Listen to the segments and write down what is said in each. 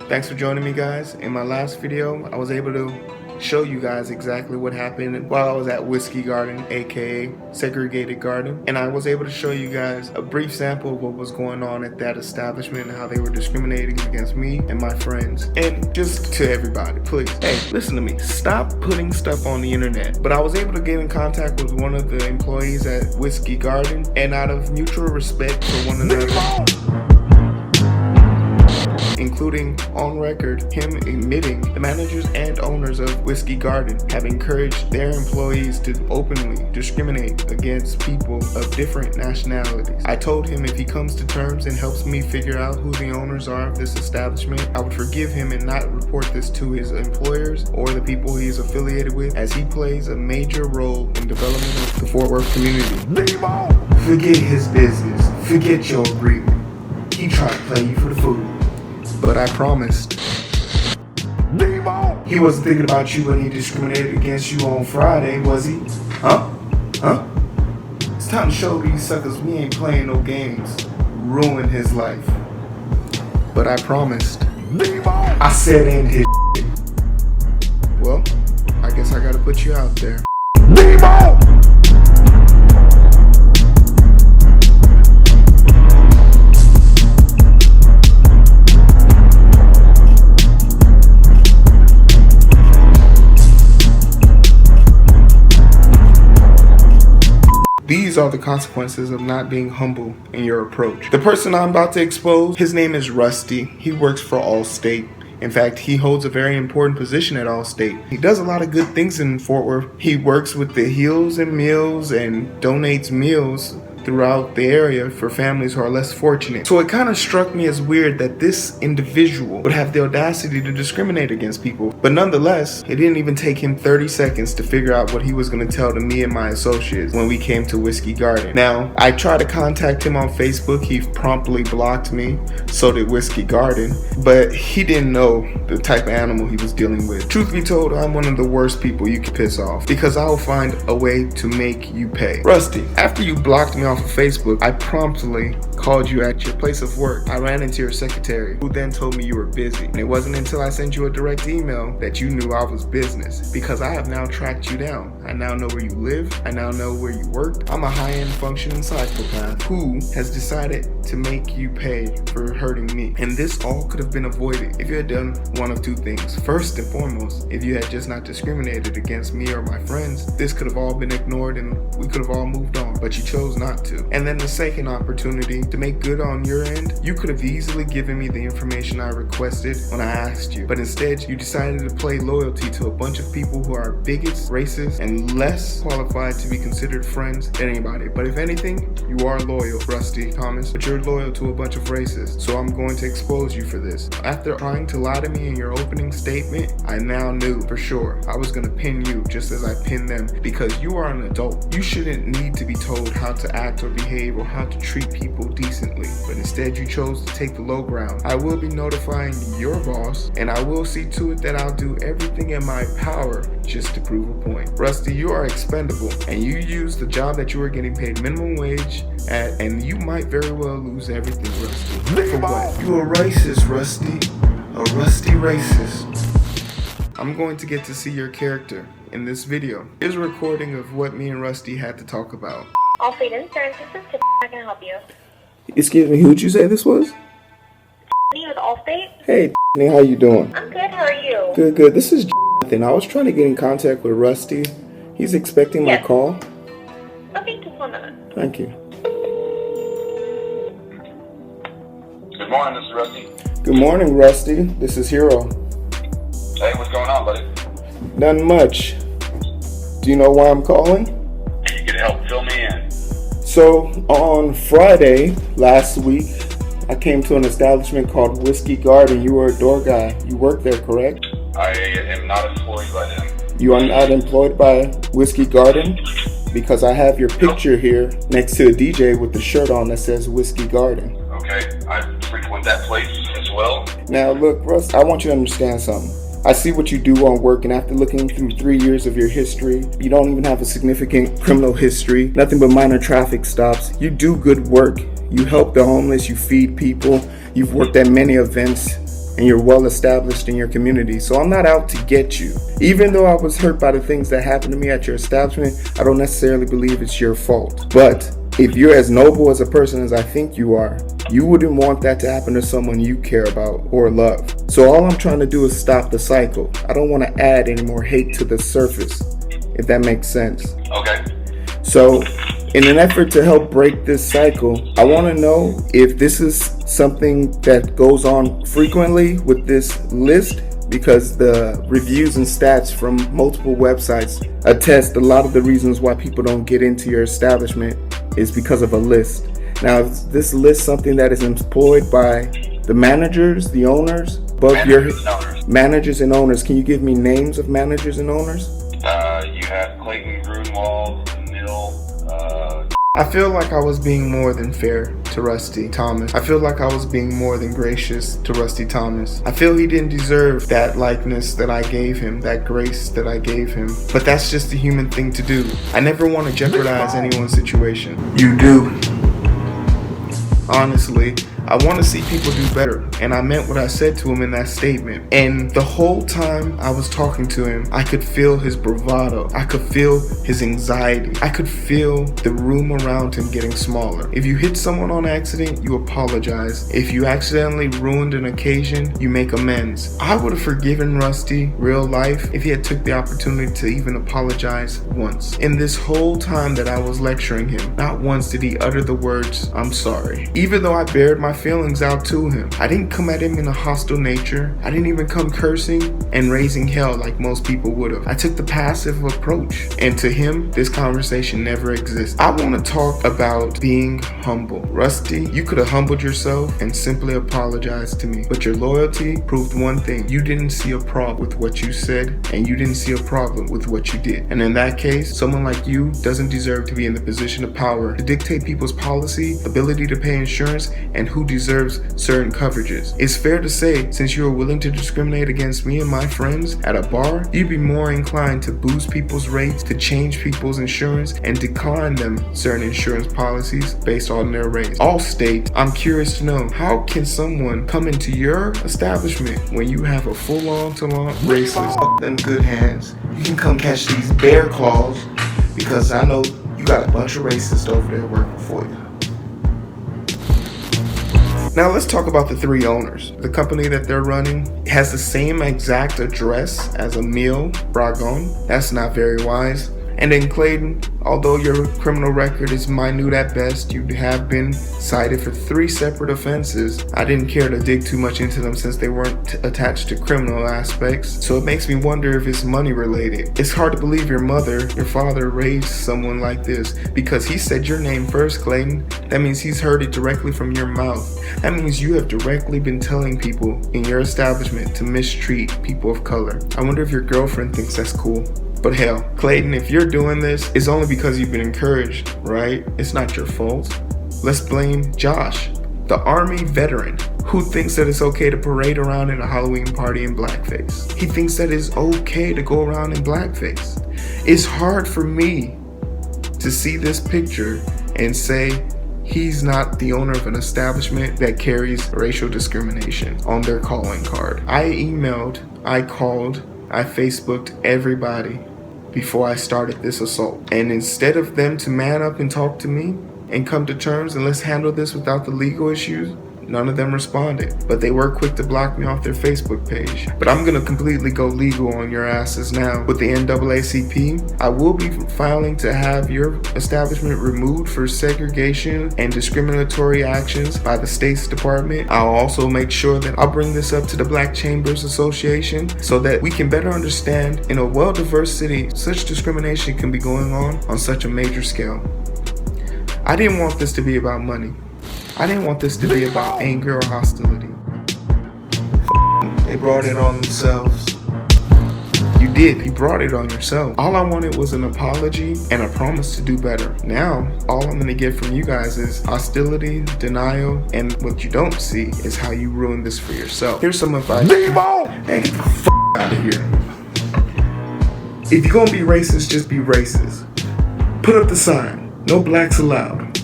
Thanks for joining me, guys. In my last video, I was able to show you guys exactly what happened while I was at Whiskey Garden, aka Segregated Garden, and I was able to show you guys a brief sample of what was going on at that establishment and how they were discriminating against me and my friends. And just to everybody, please, hey, listen to me. Stop putting stuff on the internet. But I was able to get in contact with one of the employees at Whiskey Garden, and out of mutual respect for one another, including on record him admitting the managers and owners of Whiskey Garden have encouraged their employees to openly discriminate against people of different nationalities. I told him if he comes to terms and helps me figure out who the owners are of this establishment, I would forgive him and not report this to his employers or the people he is affiliated with, as he plays a major role in development of the Fort Worth community. Forget his business. Forget your agreement. He tried to play you for the food. But I promised. He wasn't thinking about you when he discriminated against you on Friday, was he? Huh? It's time to show these suckers we ain't playing no games. Ruin his life. But I promised. I said end his shit. Well, I guess I gotta put you out there. These are the consequences of not being humble in your approach. The person I'm about to expose, his name is Rusty. He works for Allstate. In fact, he holds a very important position at Allstate. He does a lot of good things in Fort Worth. He works with the Heals and Meals and donates meals throughout the area for families who are less fortunate. So it kind of struck me as weird that this individual would have the audacity to discriminate against people. But nonetheless, it didn't even take him 30 seconds to figure out what he was going to tell to me and my associates when we came to Whiskey Garden. Now, I tried to contact him on Facebook. He promptly blocked me. So did Whiskey Garden. But he didn't know the type of animal he was dealing with. Truth be told, I'm one of the worst people you can piss off, because I will find a way to make you pay. Rusty, after you blocked me off of Facebook, I promptly called you at your place of work. I ran into your secretary, who then told me you were busy. And it wasn't until I sent you a direct email that you knew I was business, because I have now tracked you down. I now know where you live. I now know where you work. I'm a high-end functioning psychopath who has decided to make you pay for hurting me. And this all could have been avoided if you had done one of two things. First and foremost, if you had just not discriminated against me or my friends, this could have all been ignored and we could have all moved on, but you chose not to. And then the second opportunity to make good on your end, you could have easily given me the information I requested when I asked you, but instead you decided to play loyalty to a bunch of people who are bigots, racist, and less qualified to be considered friends than anybody. But if anything, you are loyal, Rusty Thomas, but you're loyal to a bunch of racists, so I'm going to expose you for this. After trying to lie to me in your opening statement, I now knew for sure I was going to pin you just as I pinned them, because you are an adult. You shouldn't need to be told how to act or behave or how to treat people decently, but instead you chose to take the low ground. I will be notifying your boss, and I will see to it that I'll do everything in my power just to prove a point. Rusty, you are expendable, and you used the job that you were getting paid minimum wage at, and you might very well lose everything, Rusty. For what? You a racist, Rusty. A rusty racist. I'm going to get to see your character in this video. Here's a recording of what me and Rusty had to talk about. Allstate Insurance, this is Tiffany. How can I help you? Excuse me, who'd you say this was? Me with Allstate? Hey, Tiffany, how you doing? I'm good, how are you? Good. This is Jonathan. I was trying to get in contact with Rusty. He's expecting my call. Okay, just 1 minute. Thank you. Good morning, this is Rusty. Good morning, Rusty. This is Hero. Hey, what's going on, buddy? Nothing much. Do you know why I'm calling? You can help fill me in. So, on Friday last week, I came to an establishment called Whiskey Garden. You were a door guy. You work there, correct? I am not employed by them. You are not employed by Whiskey Garden? Because I have your picture here next to a DJ with the shirt on that says Whiskey Garden. Okay, I frequent that place as well. Now look, Russ, I want you to understand something. I see what you do on work, and after looking through 3 years of your history, you don't even have a significant criminal history, nothing but minor traffic stops. You do good work. You help the homeless, you feed people, you've worked at many events. and you're well established in your community, so I'm not out to get you. Even though I was hurt by the things that happened to me at your establishment, I don't necessarily believe it's your fault. But if you're as noble as a person as I think you are, you wouldn't want that to happen to someone you care about or love. So all I'm trying to do is stop the cycle. I don't want to add any more hate to the surface, if that makes sense. Okay. So in an effort to help break this cycle, I want to know if this is something that goes on frequently with this list, because the reviews and stats from multiple websites attest a lot of the reasons why people don't get into your establishment is because of a list. Now, is this list something that is employed by the managers, the owners, managers and owners? Can you give me names of managers and owners? You have Clayton, Grunwald, Mill. I feel like I was being more than fair to Rusty Thomas. I feel like I was being more than gracious to Rusty Thomas. I feel he didn't deserve that likeness that I gave him, that grace that I gave him. But that's just a human thing to do. I never want to jeopardize anyone's situation. You do. Honestly, I want to see people do better, and I meant what I said to him in that statement. And the whole time I was talking to him, I could feel his bravado. I could feel his anxiety. I could feel the room around him getting smaller. If you hit someone on accident, you apologize. If you accidentally ruined an occasion, you make amends. I would have forgiven Rusty real life if he had took the opportunity to even apologize once. In this whole time that I was lecturing him, not once did he utter the words, "I'm sorry." Even though I bared my feelings out to him, I didn't come at him in a hostile nature. I didn't even come cursing and raising hell like most people would have. I took the passive approach, and to him, this conversation never existed. I want to talk about being humble. Rusty, you could have humbled yourself and simply apologized to me, but your loyalty proved one thing: you didn't see a problem with what you said, and you didn't see a problem with what you did. And in that case, someone like you doesn't deserve to be in the position of power to dictate people's policy, ability to pay insurance, and who deserves certain coverages. It's fair to say, since you are willing to discriminate against me and my friends at a bar, you'd be more inclined to boost people's rates, to change people's insurance, and decline them certain insurance policies based on their rates. Allstate, I'm curious to know, how can someone come into your establishment when you have a full-on racist? Fuck them good hands. You can come catch these bear claws, because I know you got a bunch of racists over there working for you. Now let's talk about the three owners. The company that they're running has the same exact address as Emile Bragon. That's not very wise. And in Clayton, although your criminal record is minute at best, you have been cited for 3 separate offenses. I didn't care to dig too much into them since they weren't attached to criminal aspects, so it makes me wonder if it's money related. It's hard to believe your father raised someone like this, because he said your name first, Clayton. That means he's heard it directly from your mouth. That means you have directly been telling people in your establishment to mistreat people of color. I wonder if your girlfriend thinks that's cool. But hell, Clayton, if you're doing this, it's only because you've been encouraged, right? It's not your fault. Let's blame Josh, the Army veteran, who thinks that it's okay to parade around in a Halloween party in blackface. He thinks that it's okay to go around in blackface. It's hard for me to see this picture and say he's not the owner of an establishment that carries racial discrimination on their calling card. I emailed, I called, I Facebooked everybody before I started this assault. And instead of them to man up and talk to me and come to terms and let's handle this without the legal issues, none of them responded. But they were quick to block me off their Facebook page. But I'm gonna completely go legal on your asses now. With the NAACP, I will be filing to have your establishment removed for segregation and discriminatory actions by the State's Department. I'll also make sure that I'll bring this up to the Black Chambers Association so that we can better understand in a well-diverse city, such discrimination can be going on such a major scale. I didn't want this to be about money. I didn't want this to be about anger or hostility. They brought it on themselves. You did. You brought it on yourself. All I wanted was an apology and a promise to do better. Now, all I'm going to get from you guys is hostility, denial, and what you don't see is how you ruined this for yourself. Here's some advice. Leave on! Hey, get the out of here. If you're going to be racist, just be racist. Put up the sign. No blacks allowed.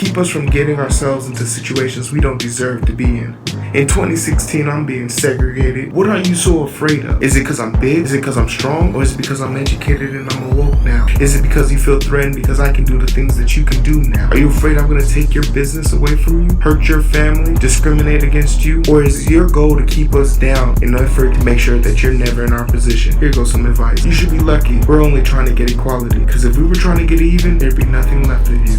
keep us from getting ourselves into situations we don't deserve to be in. In 2016, I'm being segregated. What are you so afraid of? Is it because I'm big? Is it because I'm strong? Or is it because I'm educated and I'm awoke now? Is it because you feel threatened because I can do the things that you can do now? Are you afraid I'm gonna take your business away from you? Hurt your family? Discriminate against you? Or is your goal to keep us down in an effort to make sure that you're never in our position? Here goes some advice. You should be lucky. We're only trying to get equality. Because if we were trying to get even, there'd be nothing left of you.